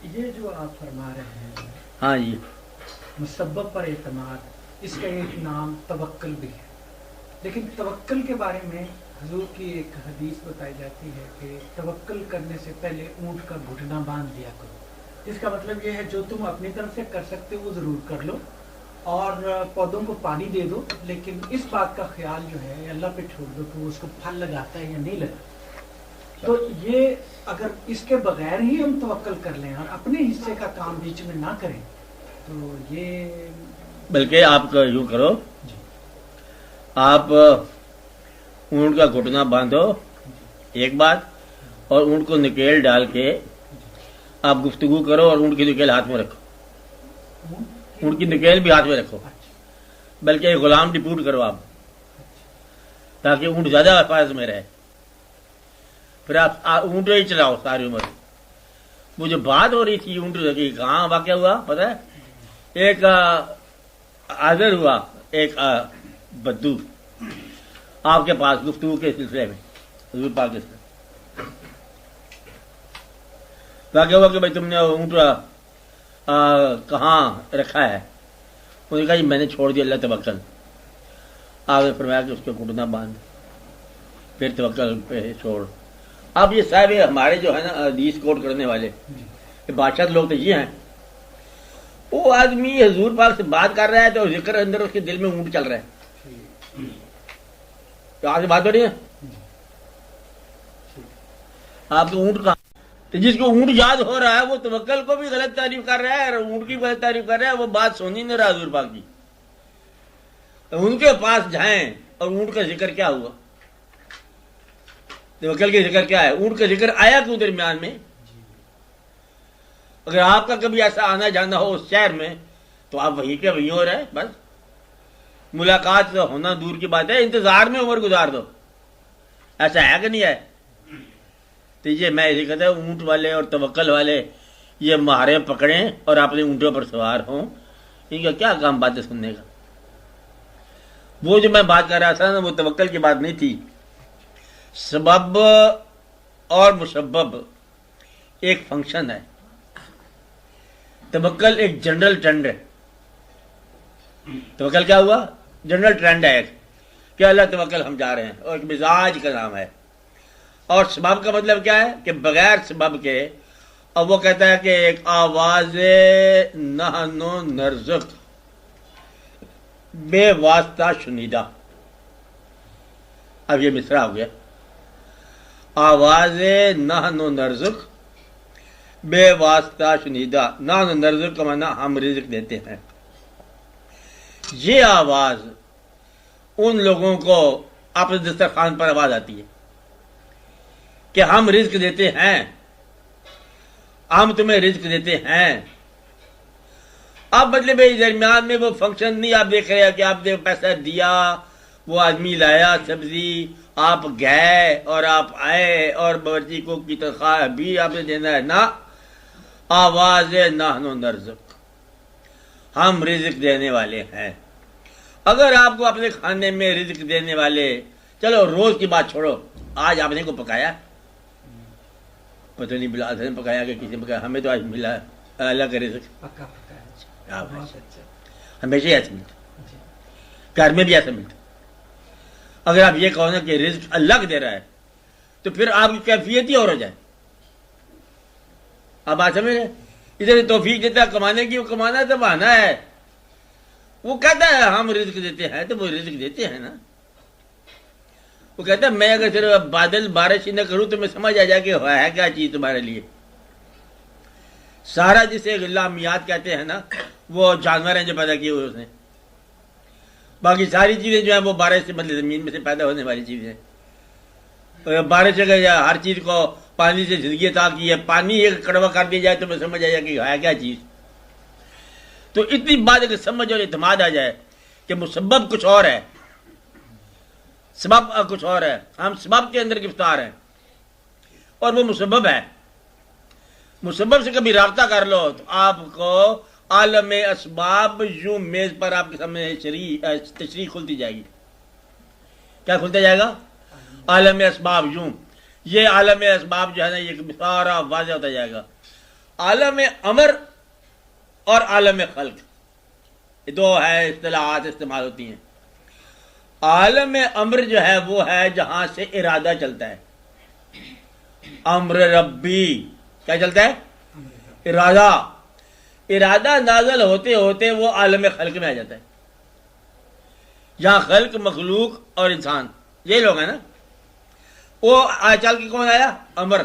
یہ جو آپ فرما رہے ہیں ہاں جی، مسبب پر اعتماد، اس کا ایک نام توکل بھی ہے، لیکن توکل کے بارے میں حضور کی ایک حدیث بتائی جاتی ہے کہ توکل کرنے سے پہلے اونٹ کا گھٹنا باندھ دیا کرو، جس کا مطلب یہ ہے جو تم اپنی طرف سے کر سکتے وہ ضرور کر لو اور پودوں کو پانی دے دو، لیکن اس بات کا خیال جو ہے اللہ پہ چھوڑ دو کہ وہ اس کو پھل لگاتا ہے یا نہیں لگاتا۔ تو یہ اگر اس کے بغیر ہی ہم توکل کر لیں اور اپنے حصے کا کام بیچ میں نہ کریں تو یہ بلکہ آپ یوں کرو، جی آپ اونٹ کا گھٹنا باندھو ایک بات، اور اونٹ کو نکیل ڈال کے آپ گفتگو کرو اور اونٹ کی نکیل ہاتھ میں رکھو، اونٹ کی نکیل بھی ہاتھ میں رکھو، بلکہ ایک غلام ڈپوٹ کرو آپ، تاکہ اونٹ زیادہ حفاظت میں رہے، پھر آپ اونٹ ہی چلاؤ ساری عمر۔ وہ جو بات ہو رہی تھی اونٹ کی، کہاں واقع ہوا پتہ ہے؟ ایک حاضر ہوا ایک بدو آپ کے پاس گفتگو کے سلسلے میں، حضور پاک کے سلسلے واقع ہوا کہ بھائی تم نے اونٹ کہاں رکھا ہے؟ انہوں نے کہا جی میں نے چھوڑ دیا اللہ توکل۔ آپ نے فرمایا کہ اس کو گھٹنا باندھ، پھر توکل پہ چھوڑ۔ اب یہ صاحب ہمارے جو ہے نا حدیث کوٹ کرنے والے بادشاہ لوگ تو یہ ہیں، وہ آدمی حضور پاک سے بات کر رہا ہے تو ذکر اندر اس کے دل میں اونٹ چل رہا ہے، تو آپ سے بات ہو رہی ہے آپ کو اونٹ کہاں؟ تو جس کو اونٹ یاد ہو رہا ہے وہ توکل کو بھی غلط تعریف کر رہا ہے اور اونٹ کی غلط تعریف کر رہا ہے، وہ بات سونی نہیں رہا حضور پاک کی۔ ان کے پاس جائیں اور اونٹ کا ذکر کیا ہوا؟ توکل کا ذکر کیا ہے؟ اونٹ کا ذکر آیا کیوں درمیان میں؟ اگر آپ کا کبھی ایسا آنا جانا ہو اس شہر میں تو آپ وہیں کے وہیں ہو رہے، بس ملاقات ہونا دور کی بات ہے، انتظار میں عمر گزار دو، ایسا ہے کہ نہیں ہے؟ تو یہ میں یہ کہتا ہوں اونٹ والے اور توکل والے یہ مہارے پکڑیں اور اپنے اونٹوں پر سوار ہوں، ان کا کیا کام باتیں سننے کا؟ وہ جو میں بات کر رہا تھا نا وہ توکل کی بات نہیں تھی، سبب اور مسبب ایک فنکشن ہے، توکل ایک جنرل ٹرینڈ ہے۔ توکل کیا ہوا؟ جنرل ٹرینڈ ہے کہ اللہ توکل ہم جا رہے ہیں، اور ایک مزاج کا نام ہے۔ اور سبب کا مطلب کیا ہے کہ بغیر سبب کے، اب وہ کہتا ہے کہ ایک آواز نحن نرزق بے واسطہ شنیدہ، اب یہ مصرع ہو گیا، آواز نحن نرزق بے واسطہ شنیدہ، نحن نرزق کا معنی ہم رزق دیتے ہیں۔ یہ آواز ان لوگوں کو اپنے دسترخوان پر آواز آتی ہے کہ ہم رزق دیتے ہیں، ہم تمہیں رزق دیتے ہیں۔ اب مطلب درمیان میں وہ فنکشن نہیں آپ دیکھ رہے ہیں کہ آپ نے پیسہ دیا، وہ آدمی لایا سبزی، آپ گئے اور آپ آئے اور باورچی کو کی تنخواہ بھی آپ نے دینا ہے، نہ، آواز نحن نرزق، ہم رزق دینے والے ہیں۔ اگر آپ کو اپنے کھانے میں رزق دینے والے، چلو روز کی بات چھوڑو، آج آپ نے کو پکایا، پتہ نہیں بلال نے پکایا کہ کسی نے پکایا، ہمیں تو آج ملا اللہ کا رزق، پکا پکا ہے، بہت اچھا۔ ہمیشہ ایسا ملتا، گھر میں بھی ایسا ملتا۔ اگر آپ یہ کہو نا کہ رزق اللہ کو دے رہا ہے تو پھر آپ کی کیفیت ہی اور ہو جائے۔ آپ بات سمجھ رہے؟ ادھر توفیق دیتا ہے کمانے کی، وہ کمانا تو بہانا ہے، وہ کہتا ہے ہم رزق دیتے ہیں تو وہ رزق دیتے ہیں نا۔ وہ کہتا ہے میں اگر صرف بادل بارش ہی نہ کروں تو میں سمجھ آ جائے کہ ہے کیا چیز تمہارے لیے۔ سارا جسے غلامیات کہتے ہیں نا وہ جانور ہیں جو پیدا کیے ہوئے اس نے، باقی ساری چیزیں جو ہیں وہ بارش سے مطلب زمین میں سے پیدا ہونے والی چیزیں ہیں۔ بارش اگر ہر چیز کو پانی سے زندگی عطا کی ہے، پانی ایک کڑوا کر دیا جائے تو میں سمجھ آ جائے کہ ہے کیا چیز۔ تو اتنی بات اگر سمجھ اور اعتماد آ جائے کہ مسبب کچھ اور ہے، سبب کچھ اور ہے، ہم سبب کے اندر گرفتار ہیں اور وہ مسبب ہے، مسبب سے کبھی رابطہ کر لو تو آپ کو عالم اسباب یوں میز پر آپ کے سامنے تشریح کھلتی جائے گی۔ کیا کھلتا جائے گا؟ عالم اسباب یوں، یہ عالم اسباب جو ہے نا یہ سارا واضح ہوتا جائے گا۔ عالم امر اور عالم خلق، یہ دو ہے اصطلاحات استعمال ہوتی ہیں۔ عالم امر جو ہے وہ ہے جہاں سے ارادہ چلتا ہے، امر ربی، کیا چلتا ہے؟ ارادہ۔ ارادہ نازل ہوتے ہوتے وہ عالم خلق میں آ جاتا ہے، جہاں خلق، مخلوق اور انسان یہ لوگ ہیں نا۔ وہ چل کے کون آیا؟ امر،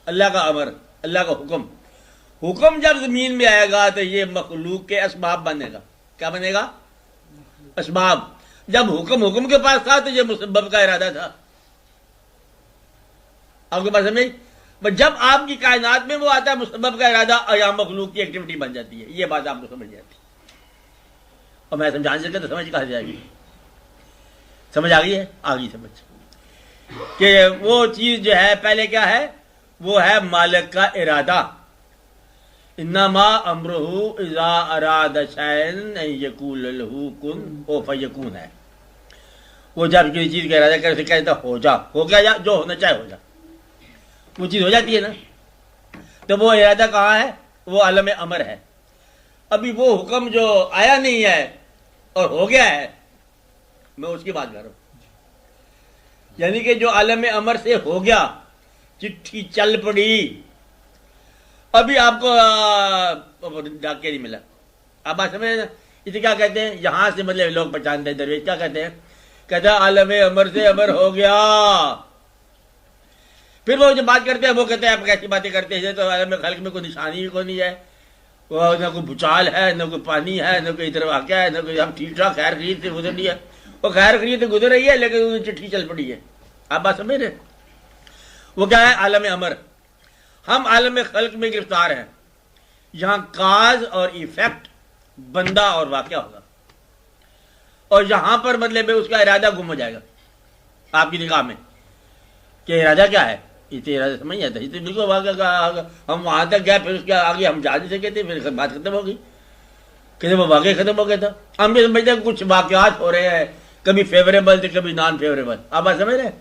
اللہ کا امر، اللہ کا حکم۔ حکم جب زمین میں آئے گا تو یہ مخلوق کے اسباب بنے گا۔ کیا بنے گا؟ اسباب۔ جب حکم کے پاس تھا تو یہ مسبب کا ارادہ تھا۔ آپ کے پاس سمجھ؟ جب آپ کی کائنات میں وہ آتا ہے مسبب کا ارادہ، اور یہاں مخلوق کی ایکٹیویٹی بن جاتی ہے۔ یہ بات آپ کو سمجھ جاتی ہے، اور میں سمجھا نہیں سکتا تو سمجھ کہاں سے جائے گی؟ سمجھ آ گئی ہے؟ آ گئی سمجھ کہ وہ چیز جو ہے پہلے کیا ہے؟ وہ ہے مالک کا ارادہ۔ انما امرہ اذا اراد شیئا ان یقول له کن او فیکون ہے۔ وہ جب کسی چیز کا ارادہ کرے اسے کہتا ہو جا، ہو کیا جا، جو ہونا چاہے ہو جا، وہ چیز ہو جاتی ہے نا۔ تو وہ ارادہ کہاں ہے؟ وہ عالم امر ہے۔ ابھی وہ حکم جو آیا نہیں ہے اور ہو گیا ہے، میں اس کی بات کر رہا ہوں۔ یعنی کہ جو عالم امر سے ہو گیا، چٹھی چل پڑی، ابھی آپ کو ڈاکے نہیں ملا، آپ بات سمجھ نا؟ اسے کیا کہتے ہیں؟ یہاں سے مطلب لوگ پہچانتے ہیں درویش، کیا کہتے ہیں؟ کہتے ہیں عالم امر سے امر ہو گیا۔ پھر وہ جو بات کرتے ہیں وہ کہتے ہیں آپ کیسی باتیں کرتے ہیں، تو عالم خلق میں کوئی نشانی ہی کوئی نہیں ہے، وہ نہ کوئی بھوچال ہے، نہ کوئی پانی ہے، نہ کوئی ادھر واقعہ ہے، نہ کوئی ہم ٹھیک ٹھاک خیر خرید سے گزر رہی ہے۔ وہ خیر خرید سے گزر رہی ہے لیکن چٹھی چل پڑی ہے۔ آپ بات سمجھ رہے؟ وہ کیا ہے؟ عالم امر۔ ہم عالم خلق میں گرفتار ہیں، یہاں کاز اور ایفیکٹ، بندہ اور واقعہ ہوگا، اور یہاں پر مطلب اس کا ارادہ گم ہو جائے گا آپ کی نگاہ میں کہ ارادہ کیا ہے۔ اسے ارادہ سمجھ نہیں آتا، اسے بالکل واقعہ ہم وہاں تک گئے، پھر اس کے آگے ہم جا نہیں سکے تھے، پھر بات ختم ہو گئی، کہ وہ واقعی ختم ہو گیا تھا۔ ہم یہ سمجھتے ہیں کچھ واقعات ہو رہے ہیں، کبھی فیوریبل تھے کبھی نان فیوریبل، آپ بات سمجھ رہے ہیں؟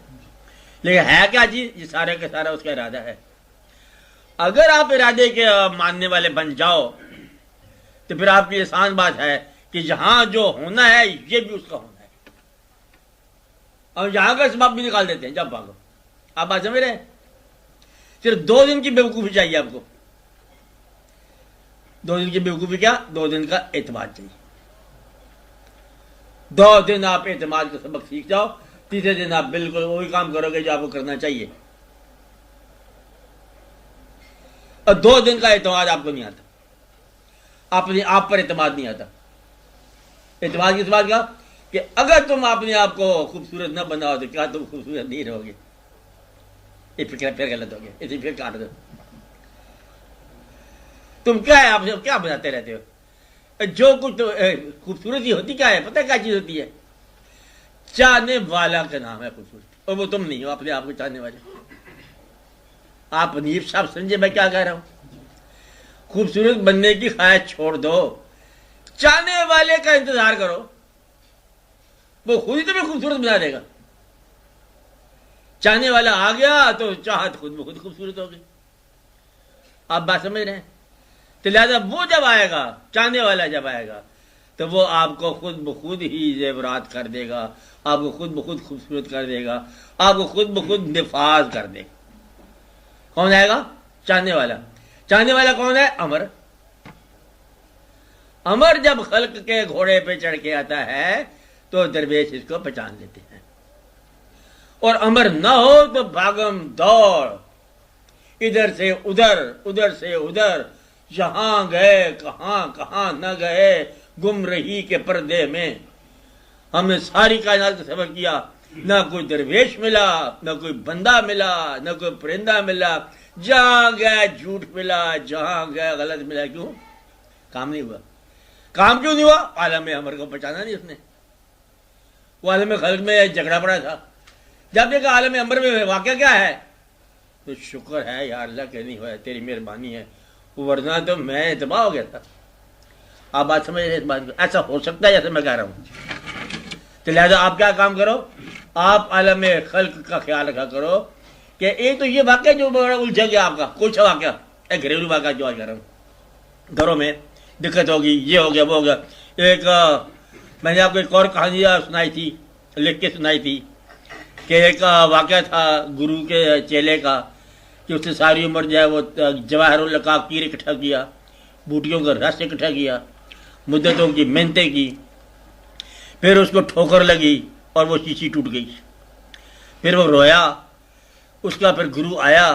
لیکن ہے کیا چیز؟ یہ سارے کا سارا اس کا ارادہ ہے۔ اگر آپ ارادے کے ماننے والے بن جاؤ تو پھر آپ کی آسان بات ہے کہ جہاں جو ہونا ہے یہ بھی اس کا ہونا ہے، اور یہاں کا سبب بھی نکال دیتے ہیں جب بھاگو۔ آپ بات سمجھ رہے ہیں؟ صرف 2 دن کی بیوقوفی چاہیے آپ کو۔ 2 دن کی بیوقوفی کیا؟ 2 دن کا اعتماد چاہیے۔ 2 دن آپ اعتماد کا سبق سیکھ جاؤ، تیسرے دن آپ بالکل وہی کام کرو گے جو آپ کو کرنا چاہیے، اور 2 دن کا اعتماد آپ کو نہیں آتا، اپنے آپ پر اعتماد نہیں آتا۔ اعتماد کس بات کا؟ کہ اگر تم اپنے آپ کو خوبصورت نہ بناؤ تو کیا تم خوبصورت نہیں رہو گے؟ یہ فکر پھر غلط ہو گیا، اسے پھر کاٹ دو۔ تم کیا ہے؟ آپ کیا بناتے رہتے ہو؟ جو کچھ تو خوبصورتی ہوتی کیا ہے؟ پتہ کیا چیز ہوتی ہے؟ چاہنے والا کا نام ہے خوبصورتی، اور وہ تم نہیں ہو اپنے آپ کو چاہنے والے۔ آپ نیب صاحب سمجھے میں کیا کہہ رہا ہوں؟ خوبصورت بننے کی خواہش چھوڑ دو، چاہنے والے کا انتظار کرو، وہ خود ہی تمہیں خوبصورت بنا دے گا۔ چاہنے والا آ گیا تو چاہت خود بخود خوبصورت ہو گئی۔ آپ بات سمجھ رہے ہیں؟ تو لہٰذا وہ جب آئے گا، چاہنے والا جب آئے گا تو وہ آپ کو خود بخود ہی زیورات کر دے گا، آپ کو خود بخود خوبصورت کر دے گا، آپ کو خود بخود نفاذ کر دے گا۔ کون آئے گا؟ چاہنے والا۔ چاہنے والا کون ہے؟ امر۔ امر جب خلق کے گھوڑے پہ چڑھ کے آتا ہے تو درویش اس کو پہچان لیتے ہیں، اور امر نہ ہو تو بھاگم دوڑ، ادھر سے ادھر، ادھر سے ادھر، جہاں گئے کہاں کہاں نہ گئے، گم رہی کے پردے میں۔ ہم نے ساری کائنات کا سفر کیا، نہ کوئی درویش ملا، نہ کوئی بندہ ملا، نہ کوئی پرندہ ملا، جہاں گئے جھوٹ ملا، جہاں گئے غلط ملا۔ کیوں؟ کام نہیں ہوا۔ کام کیوں نہیں ہوا؟ عالم امر کو پہچانا نہیں اس نے۔ وہ عالم خلق میں جھگڑا پڑا تھا، جب دیکھا عالم امر میں واقعہ کیا ہے تو شکر ہے یا اللہ کہ نہیں ہوا، تیری مہربانی ہے، ورنہ تو میں تباہ ہو گیا تھا۔ آپ بات سمجھ رہے اس بات کو؟ ایسا ہو سکتا ہے جیسے میں کہہ رہا ہوں۔ تو لہٰذا آپ کیا کام کرو؟ آپ عالم خلق کا خیال رکھا کرو کہ ایک تو یہ واقعہ جو بڑا الجھا گیا آپ کا، کچھ واقعہ ایک گھریلو واقعہ جو آج کر رہا ہوں. گھروں میں دقت ہوگی، یہ ہو گیا وہ ہو گیا. ایک میں نے آپ کو ایک اور کہانی سنائی تھی، لکھ کے سنائی تھی، کہ ایک واقعہ تھا گرو کے چیلے کا کہ اس نے ساری عمر جو ہے وہ جواہر العقاقیر اکٹھا کیا، بوٹیوں کا رس اکٹھا کیا، مدتوں کی محنتیں کی، پھر اس کو ٹھوکر لگی اور وہ شیشی ٹوٹ گئی. پھر وہ رویا. اس کا پھر گرو آیا.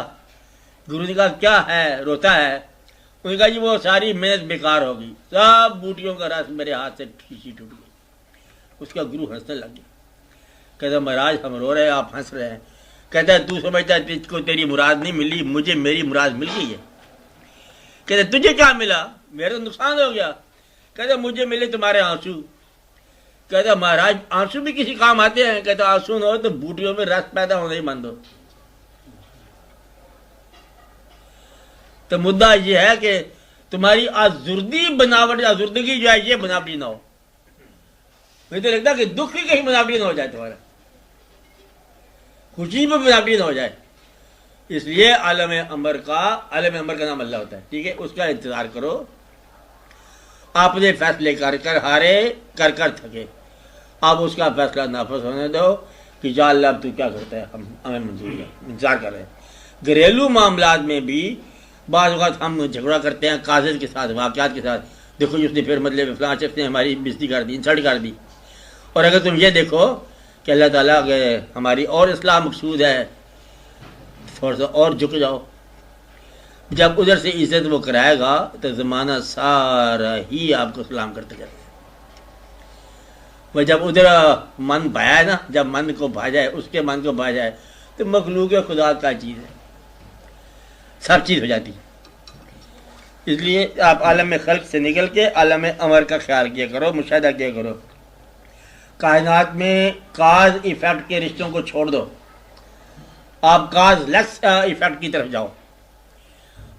گرو نے کہا کیا ہے روتا ہے؟ انہوں نے کہا جی وہ ساری محنت بیکار ہو گئی، سب بوٹیوں کا رس میرے ہاتھ سے شیشی ٹوٹ گئی. اس کا گرو ہنسنے لگ گیا. کہتا مہاراج ہم رو رہے ہیں، آپ ہنس رہے ہیں. کہتا ہے تو سمجھتا ہے تجھ کو تیری مراد نہیں ملی، مجھے میری مراد مل گئی ہے. کہتا ہے تجھے کیا ملا؟ میرا تو نقصان ہو گیا. کہتا ہے مجھے ملے تمہارے آنسو. کہتا ہے مہاراج آنسو بھی کسی کام آتے ہیں؟ کہتا ہے آنسو نہ ہو تو بوٹیوں میں رس پیدا ہونے ہی بند ہو. تو مدعا یہ ہے کہ تمہاری آزردگی جو ہے یہ بناوٹی نہ ہو. مجھے تو لگتا ہے کہ دکھ بھی کہیں بناوٹی نہ ہو جائے، تمہارا خوشی بھی بناوٹی نہ ہو جائے. اس لیے عالم امر کا نام اللہ ہوتا ہے. ٹھیک ہے، اس کا انتظار کرو. آپ نے فیصلے کر ہارے، کر تھکے، آپ اس کا فیصلہ نافذ ہونے دو کہ یا اللہ اب تو کیا کرتا ہے، ہمیں منظور ہے، انتظار کر رہے ہیں. گھریلو معاملات میں بھی بعض اوقات ہم جھگڑا کرتے ہیں قاضی کے ساتھ، واقعات کے ساتھ. دیکھو اس نے پھر مطلب فلاں شخص نے ہماری بےزتی کر دی، انسلٹ کر دی. اور اگر تم یہ دیکھو کہ اللہ تعالیٰ کہ ہماری اور اصلاح مقصود ہے، تھوڑا سا اور جھک جاؤ. جب ادھر سے عزت وہ کرائے گا تو زمانہ سارا ہی آپ کو سلام کرتے جائے گا. وہ جب ادھر من بھایا نا، جب من کو بھا جائے، اس کے من کو بھا جائے تو مخلوق خدا کا چیز ہے، سب چیز ہو جاتی ہے. اس لیے آپ عالم خلق سے نکل کے عالم امر کا خیال کیا کرو، مشاہدہ کیا کرو. کائنات میں کاز ایفیکٹ کے رشتوں کو چھوڑ دو. آپ کاز لیس ایفیکٹ کی طرف جاؤ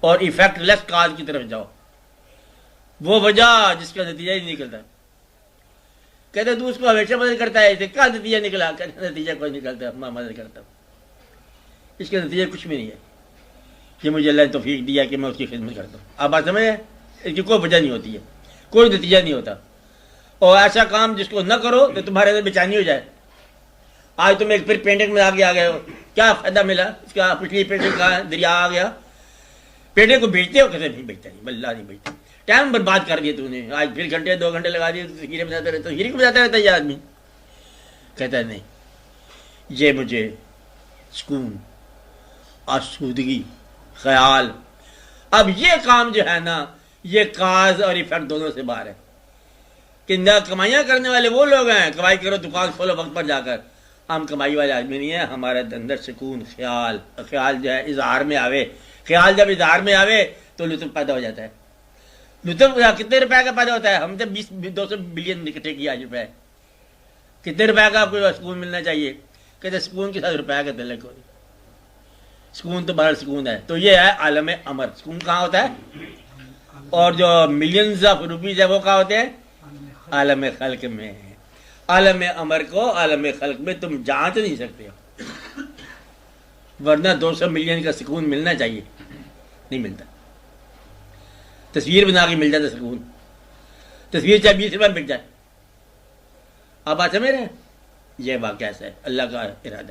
اور ایفیکٹ لیس کاز کی طرف جاؤ. وہ وجہ جس کا نتیجہ ہی نکلتا ہے. کہتے تو اس کو ہمیشہ مدد کرتا ہے، اسے کیا نتیجہ نکلا؟ کہتے نتیجہ کوئی نکلتا ہے، میں مدد کرتا ہوں. اس کا نتیجہ کچھ بھی نہیں ہے. یہ مجھے اللہ نے توفیق دیا کہ میں اس کی خدمت کرتا ہوں. آپ بات سمجھیں؟ اس کی کوئی وجہ نہیں ہوتی ہے، کوئی نتیجہ نہیں ہوتا. اور ایسا کام جس کو نہ کرو تو تمہارے اندر بےچینی ہو جائے. آج تم ایک پھر پینٹنگ میں آگے آ گئے ہو، کیا فائدہ ملا اس کا؟ پچھلی پینٹنگ کا دریا آ گیا. پینٹنگ کو بیچتے ہو؟ کیسے نہیں بیچتا؟ نہیں، بلّہ نہیں بیچتا. ٹائم برباد کر دیا تو نے. آج پھر گھنٹے 2 گھنٹے لگا دیے، ہیرے بجاتا رہتا. ہیرے کو بجاتا رہتا ہے یہ آدمی. کہتا ہے نہیں، یہ مجھے سکون، آسودگی، خیال. اب یہ کام جو ہے نا، یہ کاز اور ایفیکٹ دونوں سے باہر ہے. کہ نہ کمائیاں کرنے والے وہ لوگ ہیں، کمائی کرو دکان کھولو وقت پر جا کر. ہم کمائی والے آدمی نہیں ہیں. ہمارے اندر سکون، خیال جو ہے اظہار میں آوے. خیال جب اظہار میں آوے تو لطف پیدا ہو جاتا ہے. لطف کتنے روپے کا پیدا ہوتا ہے؟ ہم نے 200 بلین اکٹھے کیا آج روپے. کتنے روپے کا آپ کو سکون ملنا چاہیے؟ کہتے سکون کے ساتھ روپے کا تعلق ہو. سکون تو بہر سکون ہے. تو یہ ہے عالم امر. سکون کہاں ہوتا ہے؟ اور جو ملینز آف روپیز ہے وہ کہاں ہوتے ہیں؟ عالم خلق میں. عالم امر کو عالم خلق میں تم جانچ نہیں سکتے ہو. ورنہ 200 ملین کا سکون ملنا چاہیے، نہیں ملتا. تصویر بنا کے مل جاتا سکون. تصویر چاہے 20 روپے میں بک جائے. آپ بات سمجھ رہے ہیں؟ یہ واقعہ ایسا ہے، اللہ کا ارادہ.